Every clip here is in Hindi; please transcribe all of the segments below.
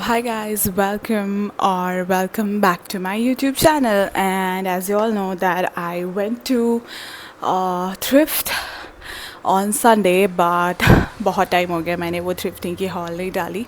Hi guys, welcome back to my YouTube channel. And as you all know that I went to thrift on Sunday, but बहुत टाइम हो गया मैंने वो thrifting की haul नहीं डाली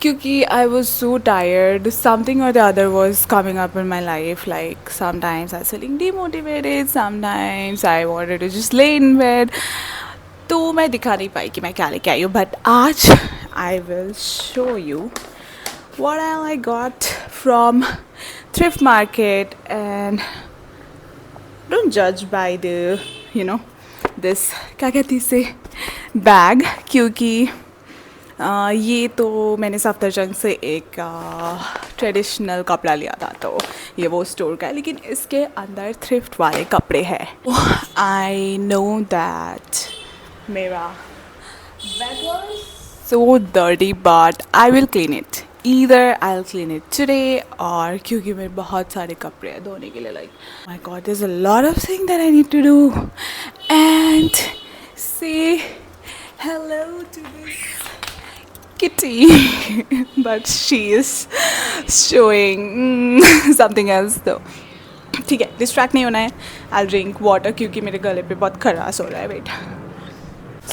क्योंकि I was so tired. Something or the other was coming up in my life. Like sometimes I was feeling demotivated, sometimes I wanted to just lay in bed. तो मैं दिखा नहीं पाई कि मैं क्या लेके आई हूँ, बट आज I will show you what all I got from thrift market. And don't judge by the this क्या कहती से बैग, क्योंकि ये तो मैंने सफदरजंग से एक ट्रेडिशनल कपड़ा लिया था, तो ये वो स्टोर का है, लेकिन इसके अंदर थ्रिफ्ट वाले कपड़े हैं. आई नो दैट मेरा bag was so dirty, but I will clean it. Either I'll clean it today or क्योंकि मेरे बहुत सारे कपड़े हैं धोने के लिए. Like my God, there's a lot of things that I need to do. And say hello to this kitty, but she is showing something else though. ठीक है, डिस्ट्रैक्ट नहीं होना है. I'll drink water क्योंकि मेरे गले पे बहुत खराश हो रहा है. वेट.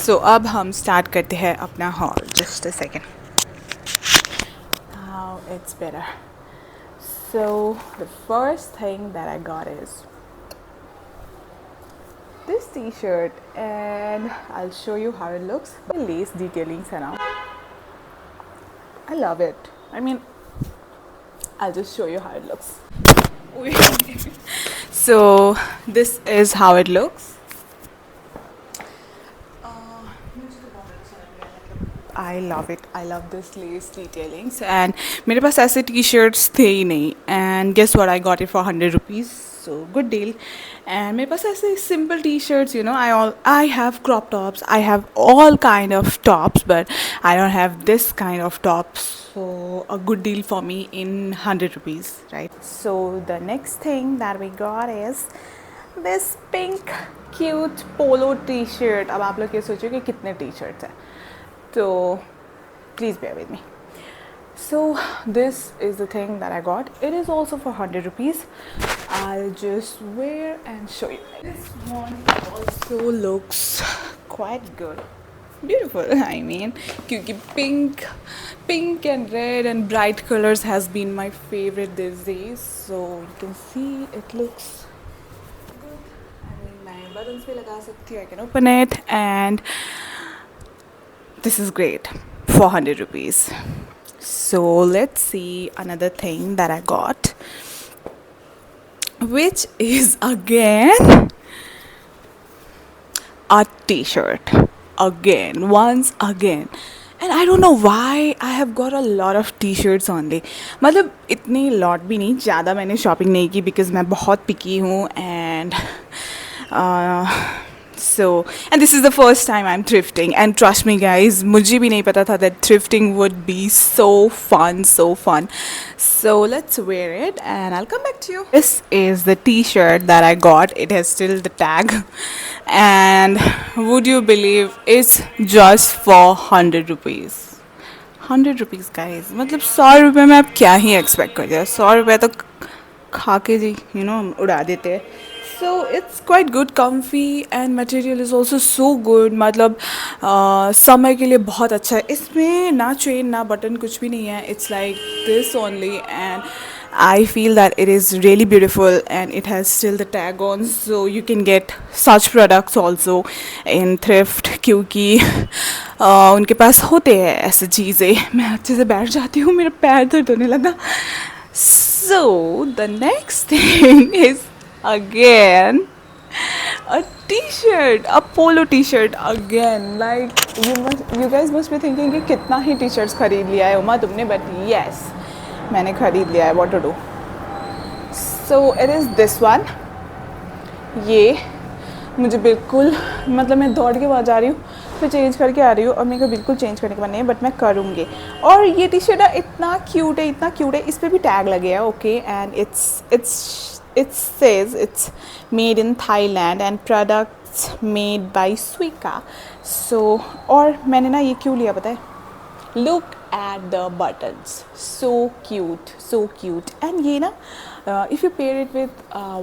सो अब हम स्टार्ट करते हैं अपना hall. Just a second. Now it's better. So the first thing that I got is this t-shirt, and I'll show you how it looks. The lace detailings है ना, I love it. I mean, I'll just show you how it looks. So this is how it looks. I love it. I love this lace detailings. And मेरे पास ऐसे t-shirts थे ही नहीं. And guess what? I got it for 100 rupees. So good deal. And मेरे पास ऐसे simple t-shirts, I have crop tops. I have all kind of tops, but I don't have this kind of tops. So a good deal for me in 100 rupees, right? So the next thing that we got is this pink cute polo t-shirt. अब आप लोग ये सोचो कि कितने t-shirts हैं. So please bear with me. So this is the thing that I got. It is also for 100 rupees. I'll just wear and show you. This one also looks quite good. Beautiful, I mean, क्योंकि pink and red and bright colors has been my favorite these days. So you can see it looks good. I mean, मैं buttons भी लगा सकती हूँ. I can open it, and this is great for 100 rupees. So let's see another thing that I got, which is again a t-shirt. Once again. And I don't know why I have got a lot of t-shirts only. मतलब इतनी lot भी नहीं, ज़्यादा मैंने shopping नहीं की because मैं बहुत picky हूँ. And and this is the first time I'm thrifting, and trust me guys, मुझे भी नहीं पता था that thrifting would be so fun. So let's wear it and I'll come back to you. This is the t-shirt that I got. It has still the tag, and would you believe it's just for 100 rupees. 100 rupees guys, मतलब 100 रुपये में आप क्या ही एक्सपेक्ट कर दिया. 100 रुपये तो खा के जी उड़ा देते हैं. So it's quite good, comfy, and material is also so good. मतलब समर के लिए बहुत अच्छा है. इसमें ना चेन ना बटन कुछ भी नहीं है. It's like this only, and I feel that it is really beautiful, and it has still the tag on, so you can get such products also in thrift क्योंकि उनके पास होते हैं ऐसे चीज़ें. मैं अच्छे से बैठ जाती हूँ, मेरा पैर दर्द होने लगा. So the next thing is again a t-shirt, a polo t-shirt again. Like you guys must be thinking कि कितना ही t-shirts खरीद लिया है उमा तुमने, but yes, मैंने खरीद लिया है. What to do? So it is this one. ये मुझे बिल्कुल मतलब मैं दौड़ के वहाँ जा रही हूँ, फिर चेंज करके आ रही हूँ, और मेरे को बिल्कुल चेंज करने का मन नहीं है, बट मैं करूँगी. और ये टी शर्ट है, इतना क्यूट है. इस पर भी टैग लगे हैं. Okay, and it says it's made in Thailand and products made by Suica. So और मैंने ना ये क्यों लिया पता है? Look at the buttons. So cute, so cute. And ये ना if you pair it with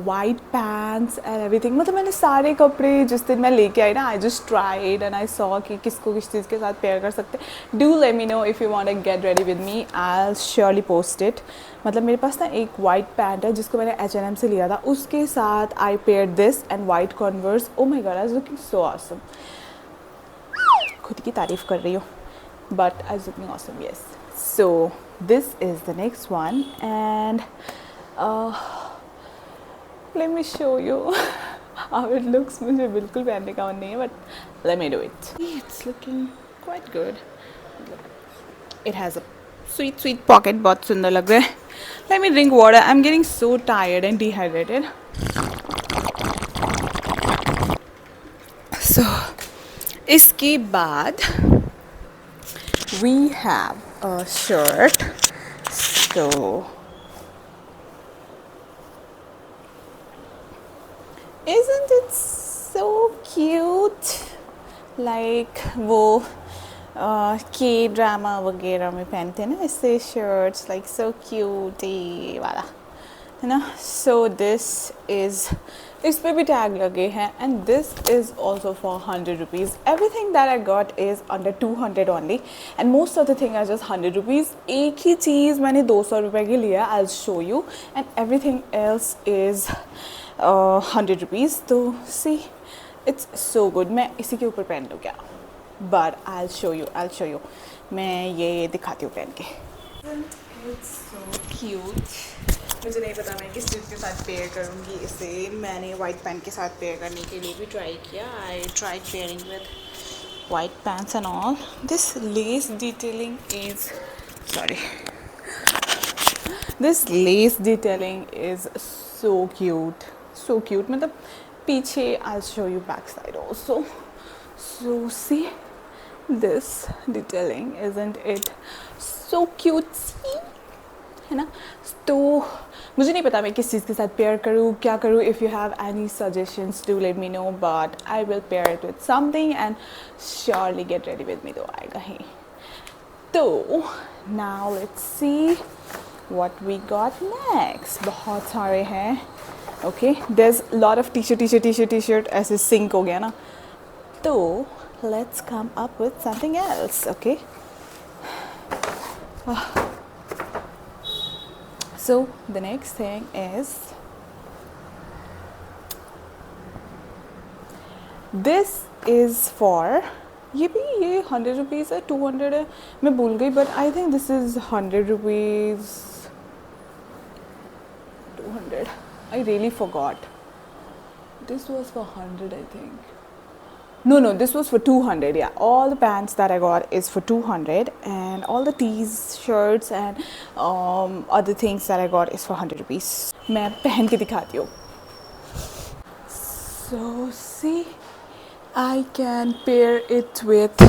white pants and everything, मतलब मैंने सारे कपड़े जिस दिन मैं लेके आई ना, I just tried and I saw कि किसको किस चीज़ के साथ पेयर कर सकते. Do let me know if you want to get ready with me. I'll surely post it. मतलब मेरे पास ना एक वाइट पैंट है जिसको मैंने H&M से लिया था, उसके साथ I pair this and white Converse. Oh my God, I was looking so awesome. खुद की तारीफ कर रही हूँ, but I was looking awesome, yes. So this is the next one and let me show you how it looks. मुझे बिल्कुल पहनने का मन नहीं है, but let me do it. It's looking quite good. It has a sweet pocket. बहुत सुंदर लग रहा है. Let me drink water. I'm getting so tired and dehydrated. So इसके बाद we have a shirt. So isn't it so cute? Like वो के ड्रामा वगैरह में पहनते हैं ना ऐसे शर्ट्स, लाइक सो क्यूट ये वाला है ना. सो दिस इज़, इस पे भी टैग लगे हैं and this is also for 100 rupees. Everything that I got is under 200 only and most of the thing are just 100 rupees. एक ही चीज़ मैंने 200 रुपये की लिया, I will show you, and everything else is 100 rupees. तो सी इट्स सो गुड. मैं इसी के ऊपर पहन लूँ क्या? But I show you. मैं ये दिखाती हूँ पहन के. It's so cute. मुझे नहीं पता मैं किस चीज़ के साथ पेयर करूँगी इसे. मैंने वाइट पैंट के साथ पेयर करने के लिए भी ट्राई किया. I try pairing with white pants and all. This less detailing is this less detailing is so cute. मतलब पीछे I show you back side also. So see this detailing, isn't it so cute? है ना. तो मुझे नहीं पता मैं किस चीज़ के साथ पेयर करूँ, क्या करूँ. If you have any suggestions do let me know, but I will pair it with something and surely get ready with me. तो आएगा ही. तो now let's see what we got next. बहुत सारे हैं. Okay, there is lot of T shirt ऐसे सिंक हो गया ना. So let's come up with something else, okay? So the next thing is this is for, ये 100 rupees है, 200 है, मैं भूल गई, but I think this is 100 rupees, 200. I really forgot. This was for 100, I think. No, this was for 200. Yeah, all the pants that I got is for 200 and all the t-shirts and other things that I got is for 100 rupees. मैं पहन के दिखाती हूँ. So see, I can pair it with,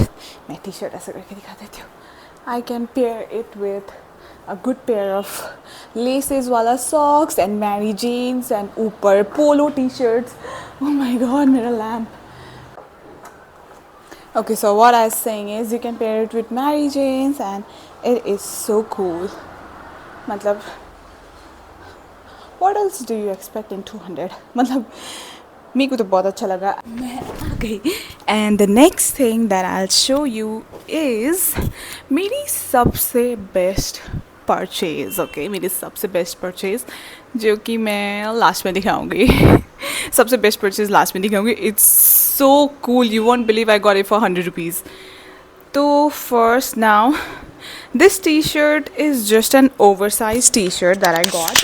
मैं t-shirt ऐसे करके दिखा देती हूँ. I can pair it with a good pair of laces वाला socks and Mary Janes and ऊपर polo t-shirts. Oh my God, मेरा lamp. Okay, so what I was saying is you can pair it with Mary Janes and it is so cool. मतलब what else do you expect in 200? मतलब मेरे को तो बहुत अच्छा लगा. मैं आ गई. And the next thing that I'll show you is मेरी सबसे best purchase. Okay, मेरी सबसे best purchase जो कि मैं लास्ट में दिखाऊंगी. सबसे बेस्ट परचेज लास्ट में दिखाऊंगी. It's so cool, you won't believe I got it for 100 rupees. तो first now this T shirt is just an over size T shirt that I got.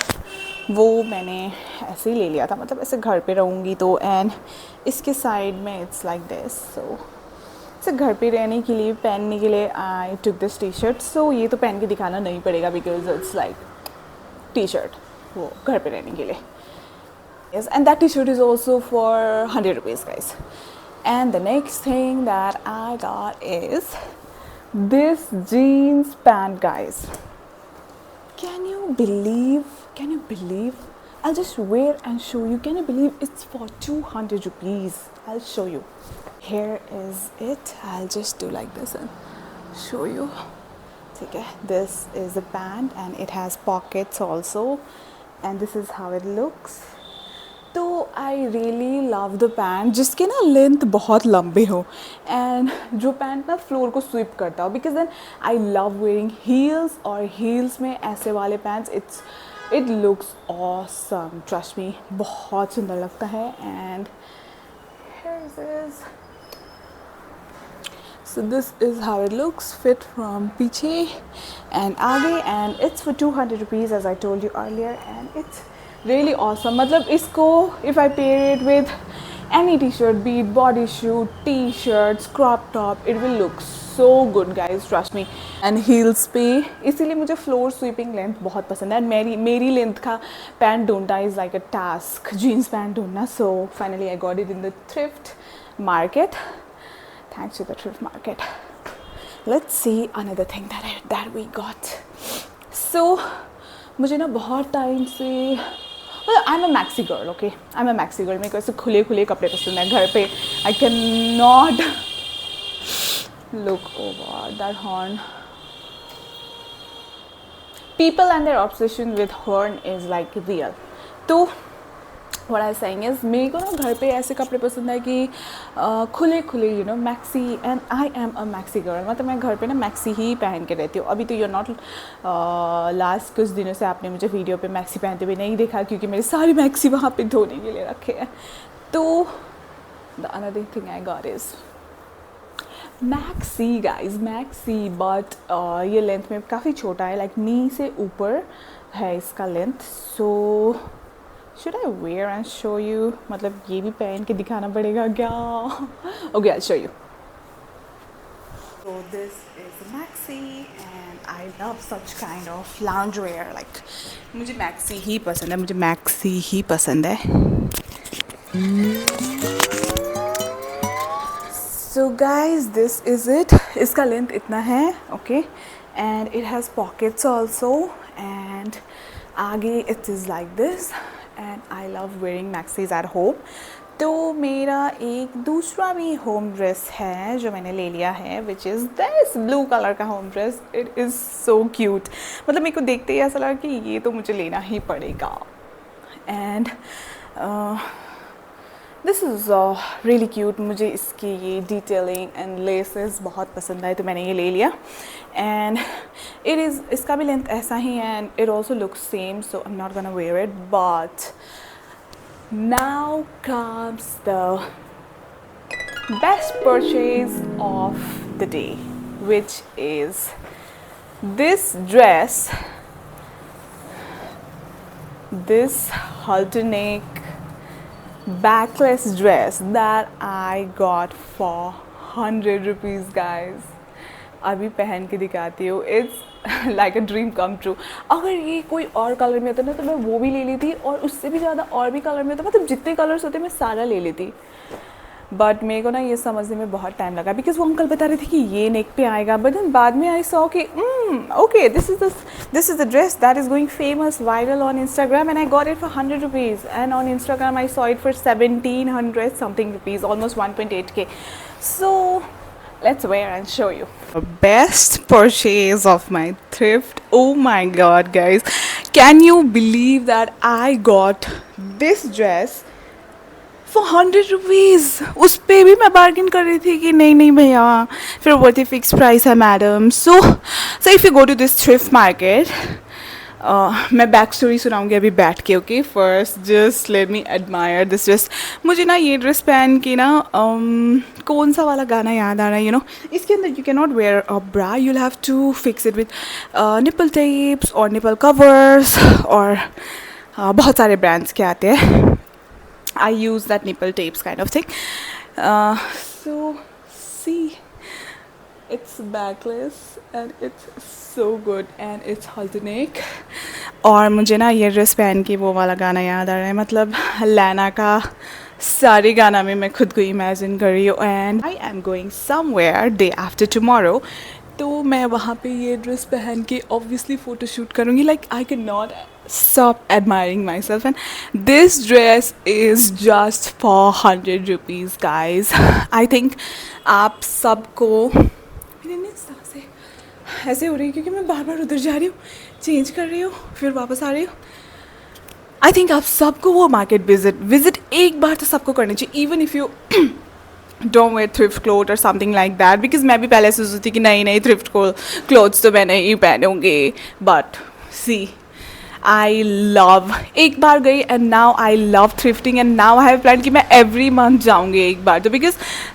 वो मैंने ऐसे ही ले लिया था, मतलब ऐसे घर पे रहूँगी तो. एंड इसके साइड में इट्स लाइक दिस. सो ऐसे घर पे रहने के लिए, पहनने के लिए आई टुक दिस टी शर्ट. सो ये तो पहन के दिखाना नहीं पड़ेगा because it's like T shirt वो घर पे रहने के लिए. Yes, and that t-shirt is also for 100 rupees, guys. And the next thing that I got is this jeans pant, guys. Can you believe? I'll just wear and show you. Can you believe it's for 200 rupees? I'll show you. Here is it. I'll just do like this and show you. ठीक है, this is the pant and it has pockets also and this is how it looks. तो I really love the pant जिसके ना लेंथ बहुत लंबे हो एंड जो पैंट ना फ्लोर को स्वीप करता हो, because then I love wearing heels, और हील्स में ऐसे वाले pants it looks awesome, trust me, बहुत सुंदर लगता है. And so this is how it looks, fit from पीछे and आगे, and it's for 200 rupees as I told you earlier, and it's really awesome. मतलब इसको if I pair it with any t-shirt, be it bodysuit, t-shirts, crop top, it will look so good guys, trust me. and heels पे इसीलिए मुझे floor sweeping length बहुत पसंद है, and मेरी length का पैंट ढूंढना is like a task, jeans pant ढूंढना. So finally I got it in the thrift market. Thanks to the thrift market. Let's see another thing that we got. So मुझे ना बहुत टाइम से I'm a maxi girl, okay? I'm a maxi girl. मेरे को ऐसे खुले खुले कपड़े पसंद है घर पे. I cannot look over that horn. People and their obsession with horn is like real. तो what I was saying is मेरे को ना घर पे ऐसे कपड़े पसंद है कि खुले खुले, you know, maxi. And I am a maxi girl, मतलब मैं घर पे ना मैक्सी ही पहन के रहती हूँ. अभी तो यू नॉट लास्ट कुछ दिनों से आपने मुझे वीडियो पे मैक्सी पहनते हुए नहीं देखा, क्योंकि मेरे सारी मैक्सी वहाँ पे धोने के लिए रखे हैं. तो the another thing I got is maxi guys, maxi, but ये लेंथ में काफ़ी छोटा है, लाइक नी से ऊपर है इसका length. So should I wear and show you, मतलब ये भी पहन के दिखाना पड़ेगा क्या? Okay, I'll show you. So this is maxi and I love such kind of loungewear. Like मुझे maxi ही पसंद है, मुझे maxi ही पसंद है. So guys, this is it. इसका लेंथ इतना है, okay, and it has pockets also, and आगे it is like this. And I love wearing maxis at home. तो मेरा एक दूसरा भी होम ड्रेस है जो मैंने ले लिया है, which is this blue colour का home dress. It is so cute, मतलब मेरे को देखते ही ऐसा लगा कि ये तो मुझे लेना ही पड़ेगा. And this is really cute. मुझे इसकी ये डिटेलिंग एंड लेसेस बहुत पसंद आए, तो मैंने ये ले लिया. एंड इट इज़, इसका भी लेंथ ऐसा ही है, and it also looks same, so I am not gonna wear it. But now comes the best purchase of the day, which is this dress, this halter-neck backless dress that I got for 100 rupees guys. अभी पहन के दिखाती हूँ. It's like a dream come true. अगर ये कोई और कलर में होता ना तो मैं वो भी ले लेती, और उससे भी ज़्यादा और भी कलर में होता, मतलब जितने कलर्स होते मैं सारा ले लेती. बट मेरे को ना ये समझने में बहुत टाइम लगा, बिकॉज वो अंकल बता रहे थे कि ये नेक पे आएगा, बट देन बाद में आई सॉ कि okay this is the dress that is going famous viral on Instagram, and I got it for 100 rupees, and on Instagram I saw it for 1700 something rupees, almost 1.8K. So let's wear and show you. Best purchase of my thrift. Oh my god guys, can you believe that I got this dress for 100 rupees? उस पे भी मैं बार्गेन कर रही थी कि नहीं भैया, फिर वो थी फिक्स प्राइस है madam. So if you go to this thrift market, मैं बैक स्टोरी सुनाऊंगी अभी बैठ के. Okay, first just let me admire this dress. मुझे ना ये ड्रेस पहन के ना कौन सा वाला गाना याद आ रहा है, यू नो, इसके अंदर you can not wear a bra, you have to fix it with nipple tapes और निपल कवर्स, और बहुत सारे ब्रांड्स के आते हैं. I use that nipple tapes kind of thing. So see, it's backless and it's so good and it's halter-neck. और मुझे ना ये ड्रेस पहन के वो वाला गाना याद आ रहा है, मतलब लैना का सारे गाना में मैं खुद को इमेजिन कर रही हूँ. And I am going somewhere day after tomorrow, तो मैं वहाँ पे ये ड्रेस पहन के ऑब्वियसली फ़ोटोशूट करूँगी. Like I can not stop admiring myself, and this dress is just for 100 rupees guys. I think आप सबको ऐसे हो रही है क्योंकि मैं बार बार उधर जा रही हूँ, चेंज कर रही हूँ, फिर वापस आ रही हूँ. आई थिंक आप सबको वो मार्केट विजिट एक बार तो सबको करनी चाहिए, even if you don't wear thrift cloth और समथिंग लाइक दैट. बिकॉज मैं भी पहले सोचती थी कि नहीं नहीं थ्रिफ्ट क्लोथ्स तो मैं नहीं पहनूंगी, बट सी आई लव, एक बार गई and now I love thrifting and now I have plan कि मैं एवरी मंथ जाऊँगी एक बार तो, because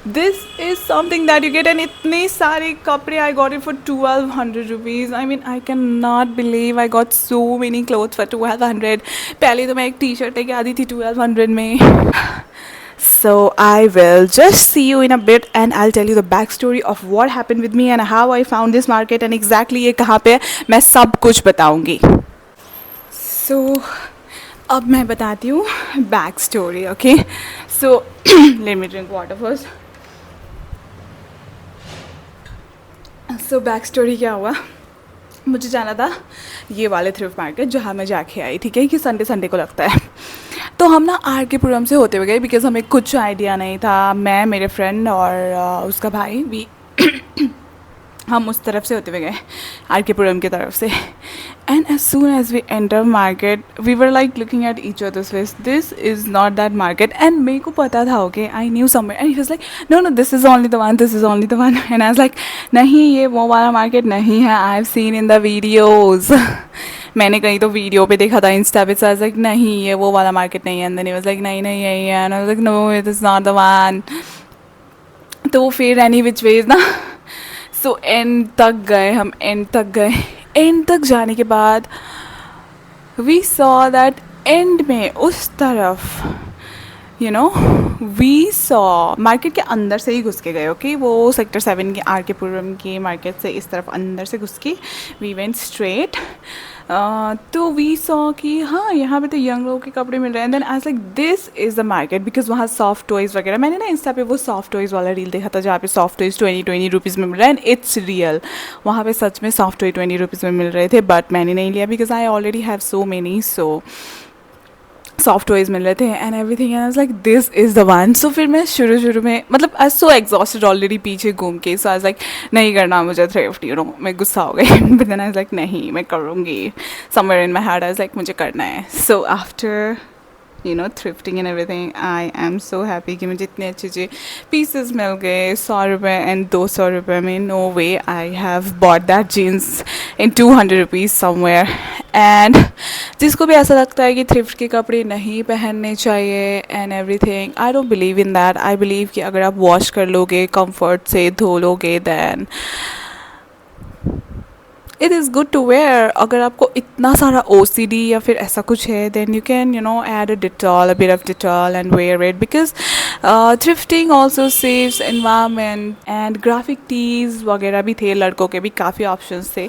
this is something that you get. And इतने सारे कपड़े आई got it for 1200 rupees. I mean I can not believe I got so many clothes for 1200. पहले तो मैं एक टी शर्ट लेके आती थी 1200 में. So I will just see you in a bit and I'll tell you the backstory of what happened with me and how I found this market and exactly ये कहाँ पे है, मैं सब कुछ बताऊँगी. So अब मैं बताती हूँ बैक स्टोरी. ओके, सो let me drink water first. So back story क्या हुआ, मुझे जाना था ये वाले थ्रिफ्ट मार्केट जहाँ मैं जाके आई, ठीक है, कि संडे संडे को लगता है. तो हम ना आर के पुरम से होते हुए गए बिकॉज हमें कुछ आइडिया नहीं था. मैं, मेरे फ्रेंड और उसका भाई भी हम उस तरफ से होते हुए गए, आर के पुरम की तरफ से. And as soon as we enter market we were like looking at each others face, this is not that market. And मेरे को पता था, okay, I knew somewhere. And he was like no no this is only the one, this is only the one. And I was like नहीं ये वो वाला मार्केट नहीं है, I have seen in the videos. मैंने कहीं तो वीडियो पे देखा था, इंस्टा पे. सो लाइक नहीं ये वो वाला मार्केट नहीं है. And then he was like नहीं नहीं यही है. And I was like no it is not the one. तो फिर एनी विच वेज ना, सो एंड तक गए हम, एंड तक गए. एंड तक जाने के बाद वी सॉ दैट एंड में उस तरफ you know we saw market के अंदर से ही घुस के गए. ओके, वो सेक्टर 7 के आर के पुरम की मार्केट से इस तरफ अंदर से घुस के वी वेंट स्ट्रेट. तो वी सॉ कि हाँ यहाँ पे तो यंग लोगों के कपड़े मिल रहे हैं. Then I was like this is the market because वहाँ सॉफ्ट टॉयज़ वगैरह, मैंने ना इंस्टा पे वो सॉफ्ट टॉयज़ वाला रील देखा था जहाँ पे सॉफ्ट टॉयज़ 20 रुपीज़ में मिल रहा है. एंड इट्स रियल, वहाँ पे सच में सॉफ्ट टॉय 20 रुपीज़ में मिल रहे थे. बट मैंने नहीं लिया because I already have so many. So soft toys मिल रहे थे and everything. And I was like this is the one. So फिर मैं शुरू में मतलब आई सो एग्जॉस्टेड ऑलरेडी पीछे घूम के. सो आई वाज लाइक नहीं करना मुझे थ्रिफ्ट, यू नो, मैं गुस्सा हो गई. But then I was like नहीं मैं करूँगी. Somewhere in my heart I was like मुझे करना है. So after you know thrifting and everything I am so happy कि मुझे इतने अच्छे अच्छे पीसेस मिल गए 100 रुपये एंड 200 रुपये में. No way I have bought that jeans in 200 rupees somewhere. And जिसको भी ऐसा लगता है कि थ्रिफ्ट के कपड़े नहीं पहनने चाहिए and everything, I don't believe in that. I believe कि अगर आप वॉश कर लोगे, कंफर्ट से धो लोगे, then it is good to wear. अगर आपको इतना सारा OCD या फिर ऐसा कुछ है then you can you know add a Dettol, a bit of Dettol and wear it because thrifting also saves environment. And graphic tees वगैरह भी थे, लड़कों के भी काफ़ी ऑप्शंस थे.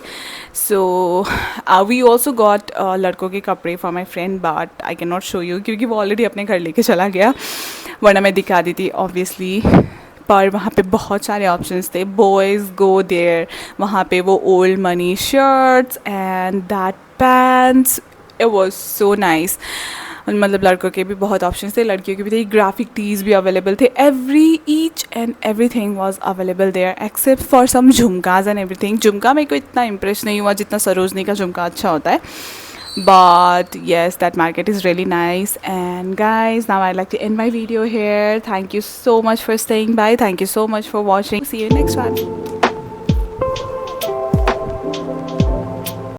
सो वी ऑल्सो गॉट लड़कों के कपड़े for my friend but I can not show you क्योंकि वो ऑलरेडी अपने घर लेके चला गया, वरना मैं दिखा दी थी ऑब्वियसली. पर वहाँ पे बहुत सारे ऑप्शंस थे. बॉयज़ गो देयर, वहाँ पे वो old money shirts and that pants, it was so nice. मतलब लड़कों के भी बहुत ऑप्शंस थे, लड़कियों के भी थे. ग्राफिक टीज़ भी अवेलेबल थे. Each and everything was available there except for some jhumkas and everything. झुमका मेरे को इतना इम्प्रेस नहीं हुआ जितना सरोजनी का झुमका अच्छा होता है. But yes, that market is really nice. And guys, now I'd like to end my video here. Thank you so much for staying by. Thank you so much for watching. See you next one.